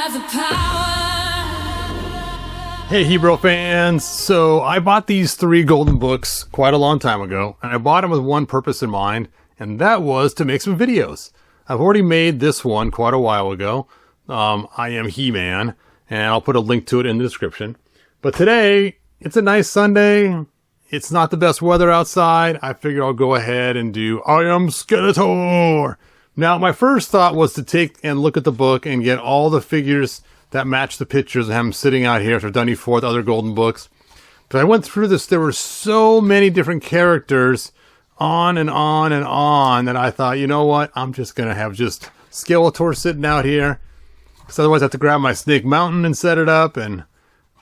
have the power. Hey Hebrew fans, so I bought these 3 golden books quite a long time ago, and I bought them with one purpose in mind, and that was to make some videos. I've already made this one quite a while ago. I am He-Man, and I'll put a link to it in the description. But today, it's a nice Sunday. It's not the best weather outside. I figure I'll go ahead and do I Am Skeletor. Now, my first thought was to take and look at the book and get all the figures that match the pictures and have them sitting out here after I've done before with other golden books. But I went through this. There were so many different characters on and on and on that I thought, you know what? I'm just going to have just Skeletor sitting out here. Because otherwise I have to grab my Snake Mountain and set it up. And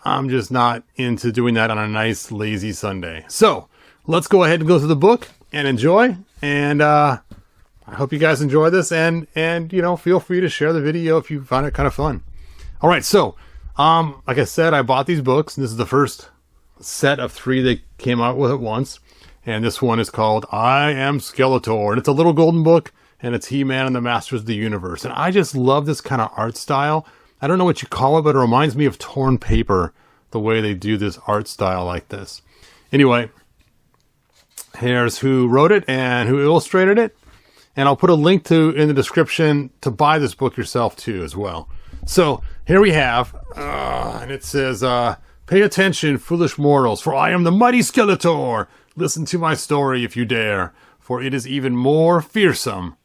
I'm just not into doing that on a nice, lazy Sunday. So, let's go ahead and go through the book and enjoy. And I hope you guys enjoy this. And you know, feel free to share the video if you find it kind of fun. All right, so, like I said, I bought these books. And this is the first set of 3 they came out with at once. And this one is called I Am Skeletor. And it's a little golden book. And it's He-Man and the Masters of the Universe. And I just love this kind of art style. I don't know what you call it, but it reminds me of torn paper, the way they do this art style like this. Anyway, here's who wrote it and who illustrated it. And I'll put a link to in the description to buy this book yourself too as well. So here we have, and it says, pay attention, foolish mortals, for I am the mighty Skeletor. Listen to my story if you dare, for it is even more fearsome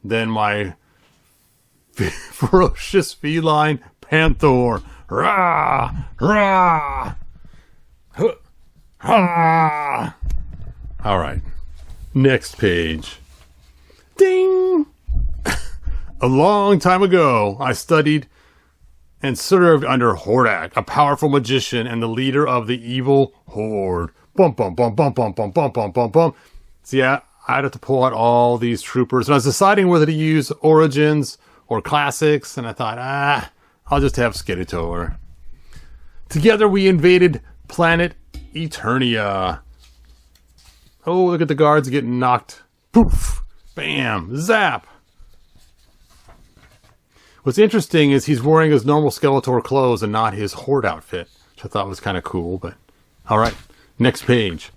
than my ferocious feline panther. Rah! Rah! Huh! Ah! All right. Next page. Ding! A long time ago, I studied and served under Hordak, a powerful magician and the leader of the evil horde. Bum, bum, bum, bum, bum, bum, bum, bum, bum, bum. See, I'd have to pull out all these troopers. And I was deciding whether to use Origins or Classics. And I thought, I'll just have Skeletor. Together we invaded planet Eternia. Oh, look at the guards getting knocked. Poof! Bam! Zap! What's interesting is he's wearing his normal Skeletor clothes and not his horde outfit, which I thought was kind of cool, but alright. Next page.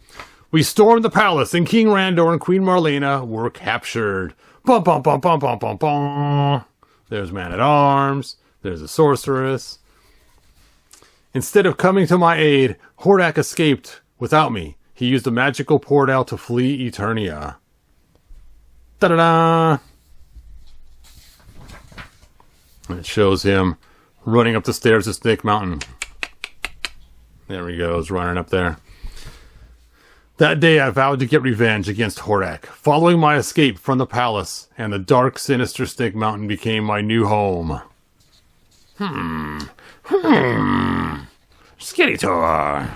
We stormed the palace and King Randor and Queen Marlena were captured. Bum bum bum bum bum bum bum. There's Man-at-Arms. There's a sorceress. Instead of coming to my aid, Hordak escaped without me. He used a magical portal to flee Eternia. Da-da-da! And it shows him running up the stairs to Snake Mountain. There he goes, running up there. That day I vowed to get revenge against Hordak. Following my escape from the palace, and the dark, sinister Snake Mountain became my new home. Skeletor.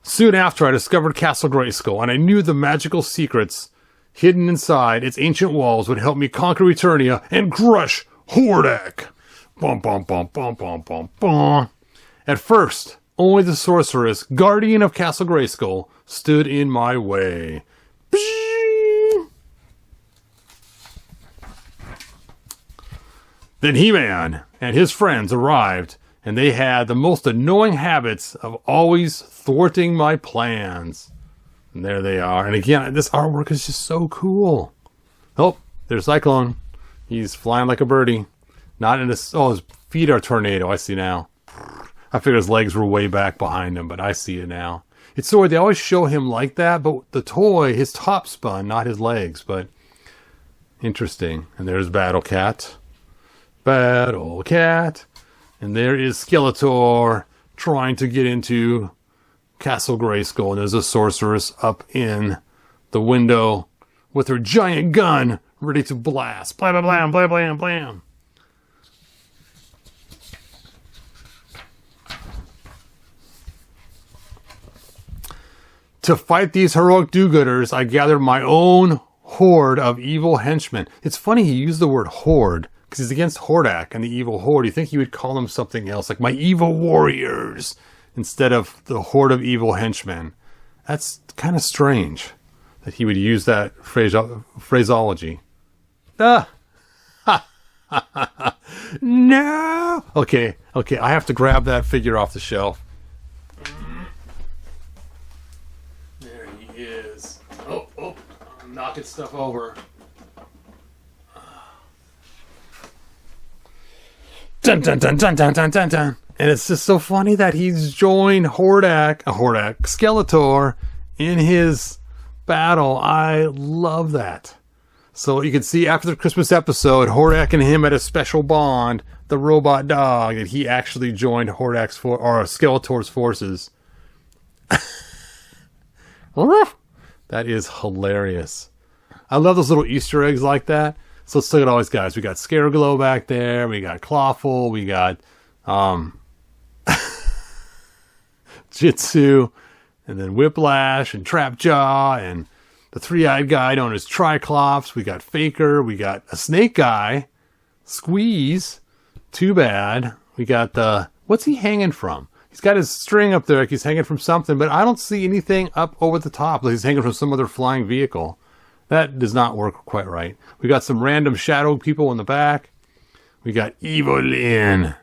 Soon after, I discovered Castle Grayskull, and I knew the magical secrets hidden inside its ancient walls would help me conquer Eternia and crush Hordak. Bum bum bum bum bum bum bum. At first, only the sorceress, guardian of Castle Grayskull, stood in my way. Bing! Then He-Man and his friends arrived, and they had the most annoying habits of always thwarting my plans. And there they are. And again, this artwork is just so cool. Oh, there's Cyclone. He's flying like a birdie. Not in his... Oh, his feet are tornado. I see now. I figured his legs were way back behind him, but I see it now. It's so weird. They always show him like that, but the toy, his top spun, not his legs. But interesting. And there's Battle Cat. Battle Cat. And there is Skeletor trying to get into Castle Grayskull. And there's a sorceress up in the window with her giant gun ready to blast. Blam, blam, blam, blam, blam, blam. To fight these heroic do-gooders, I gathered my own horde of evil henchmen. It's funny he used the word horde, because he's against Hordak and the evil horde. You think he would call them something else, like my evil warriors, instead of the horde of evil henchmen. That's kind of strange that he would use that phraseology. No! Okay, I have to grab that figure off the shelf. There he is. Oh, I'm knocking stuff over. Dun dun dun dun dun dun dun dun. And it's just so funny that he's joined Hordak, Skeletor, in his battle. I love that. So you can see after the Christmas episode, Hordak and him had a special bond, the robot dog, and he actually joined Skeletor's forces. That is hilarious. I love those little Easter eggs like that. So let's look at all these guys. We got Scareglow back there. We got Clawful. We got Jitsu. And then Whiplash and Trapjaw. And the three-eyed guy known as Tri-Klops. We got Faker. We got a snake guy. Squeeze. Too Bad. We got the... What's he hanging from? He's got his string up there like he's hanging from something. But I don't see anything up over the top. Like he's hanging from some other flying vehicle. That does not work quite right. We got some random shadow people in the back. We got Evil-Lyn.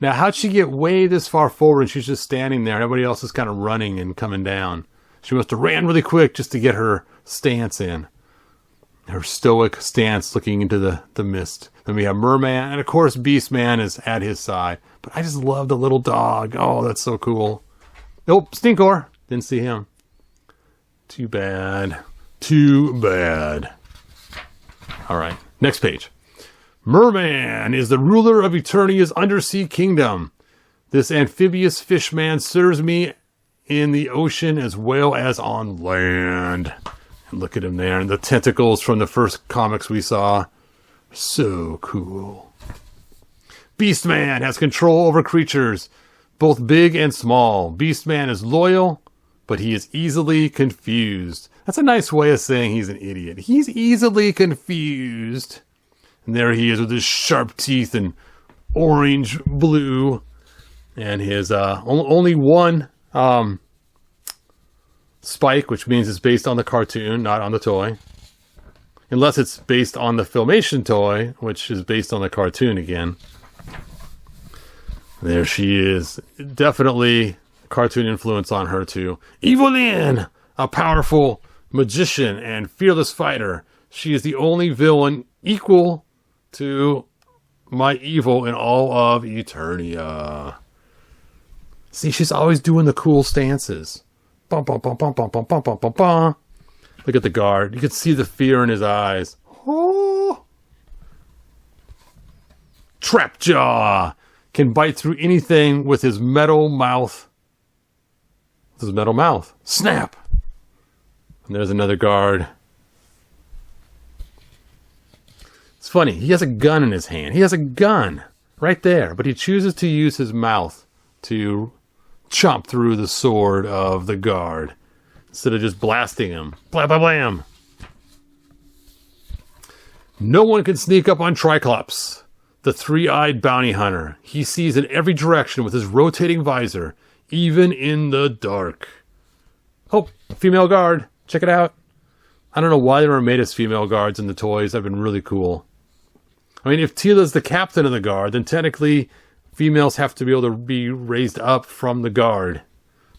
Now, how'd she get way this far forward and she's just standing there and everybody else is kind of running and coming down? She must have ran really quick just to get her stance in. Her stoic stance looking into the mist. Then we have Merman. And, of course, Beastman is at his side. But I just love the little dog. Oh, that's so cool. Nope, Stinkor. Didn't see him. Too bad. Too bad. All right, next page. Merman is the ruler of Eternia's undersea kingdom. This amphibious fishman serves me in the ocean as well as on land. And look at him there, and the tentacles from the first comics we saw. So cool. Beastman has control over creatures, both big and small. Beastman is loyal, but he is easily confused. That's a nice way of saying he's an idiot. He's easily confused. And there he is with his sharp teeth and orange blue. And his only one spike, which means it's based on the cartoon, not on the toy. Unless it's based on the Filmation toy, which is based on the cartoon again. There she is. Definitely cartoon influence on her too. Evil-Lyn, a powerful magician and fearless fighter. She is the only villain equal to my evil in all of Eternia. See, she's always doing the cool stances. Bum, bum, bum, bum, bum, bum, bum, bum, bum, bum. Look at the guard. You can see the fear in his eyes. Oh. Trapjaw can bite through anything with his metal mouth. Snap! And there's another guard. It's funny. He has a gun in his hand. He has a gun right there. But he chooses to use his mouth to chomp through the sword of the guard instead of just blasting him. Blam, blam, blam. No one can sneak up on Tri-Klops, the three-eyed bounty hunter. He sees in every direction with his rotating visor, even in the dark. Oh, female guard. Check it out. I don't know why they were made as female guards in the toys. They've been really cool. I mean, if Tila's the captain of the guard, then technically females have to be able to be raised up from the guard.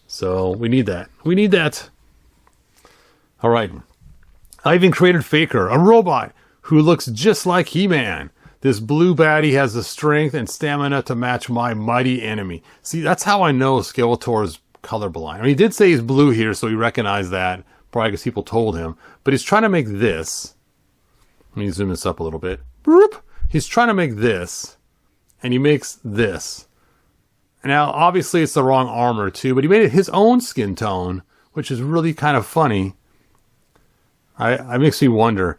So we need that. We need that. All right. I even created Faker, a robot who looks just like He-Man. This blue baddie has the strength and stamina to match my mighty enemy. See, that's how I know Skeletor's colorblind. I mean, he did say he's blue here, so he recognized that. Probably because people told him. But he's trying to make this. Let me zoom this up a little bit. Boop. He's trying to make this. And he makes this. Now, obviously, it's the wrong armor, too. But he made it his own skin tone, which is really kind of funny. It makes me wonder.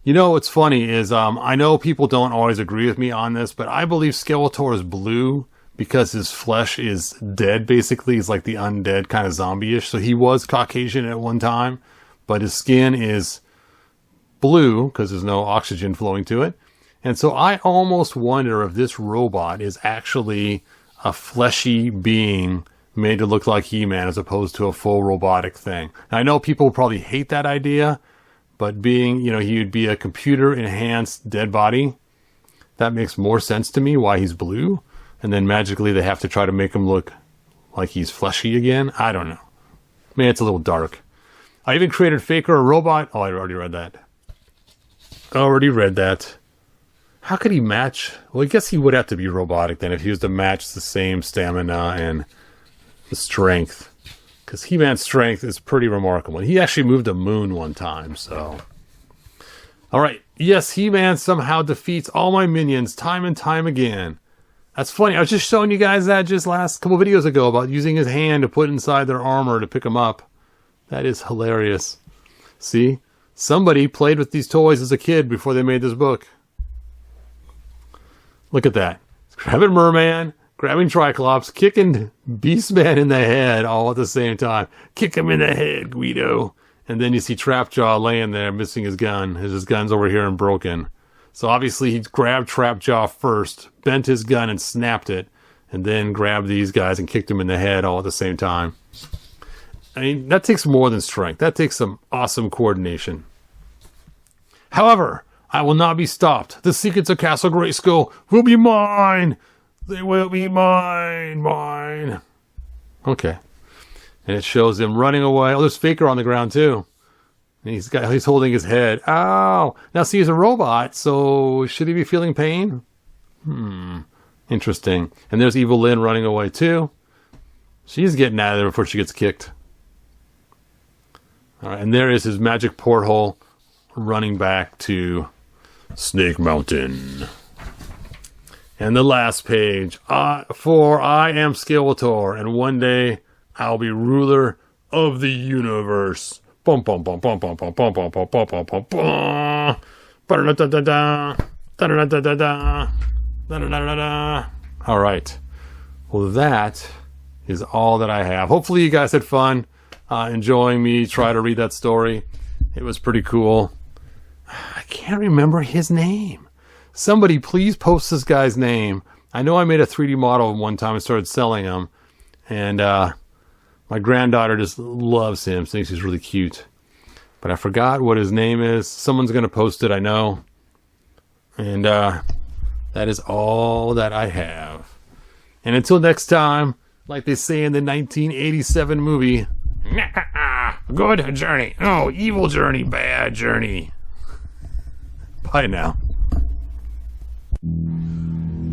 You know what's funny is I know people don't always agree with me on this, but I believe Skeletor is blue because his flesh is dead, basically. He's like the undead kind of zombie-ish. So he was Caucasian at one time, but his skin is blue because there's no oxygen flowing to it. And so I almost wonder if this robot is actually a fleshy being made to look like He-Man as opposed to a full robotic thing. Now, I know people probably hate that idea, but being, he would be a computer-enhanced dead body, that makes more sense to me why he's blue. And then magically they have to try to make him look like he's fleshy again. I don't know. Man, it's a little dark. I even created Faker a robot. Oh, I already read that. Already read that. How could he match? Well, I guess he would have to be robotic then if he was to match the same stamina and the strength. Because He-Man's strength is pretty remarkable. He actually moved a moon one time, so... Alright, yes, He-Man somehow defeats all my minions time and time again. That's funny. I was just showing you guys that just last couple videos ago about using his hand to put inside their armor to pick them up. That is hilarious. See? Somebody played with these toys as a kid before they made this book. Look at that. Grabbing Merman, grabbing Tri-Klops, kicking Beastman in the head all at the same time. Kick him in the head, Guido. And then you see Trapjaw laying there missing his gun. His gun's over here and broken. So obviously he grabbed Trapjaw first, bent his gun and snapped it, and then grabbed these guys and kicked them in the head all at the same time. I mean, that takes more than strength. That takes some awesome coordination. However, I will not be stopped. The secrets of Castle Grayskull will be mine. They will be mine. Mine. Okay. And it shows him running away. Oh, there's Faker on the ground too. And he's holding his head. Ow! Now see, he's a robot, so should he be feeling pain? Interesting. And there's Evil-Lyn running away too. She's getting out of there before she gets kicked. Alright, and there is his magic porthole running back to Snake Mountain. And the last page. For I am Skeletor, and one day I'll be ruler of the universe. Bum bum bum bum bum bum bum bum bum bum bum bum bum. All right. Well, that is all that I have. Hopefully you guys had fun enjoying me try to read that story. It was pretty cool. I can't remember his name. Somebody please post this guy's name. I know I made a 3D model one time and started selling them. And my granddaughter just loves him, thinks he's really cute. But I forgot what his name is. Someone's going to post it, I know. And that is all that I have. And until next time, like they say in the 1987 movie, good journey. Oh, evil journey, bad journey. Bye now.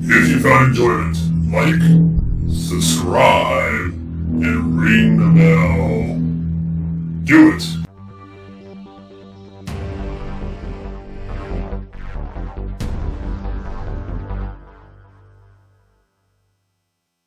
If you found enjoyment, like, subscribe, and ring the bell. Do it!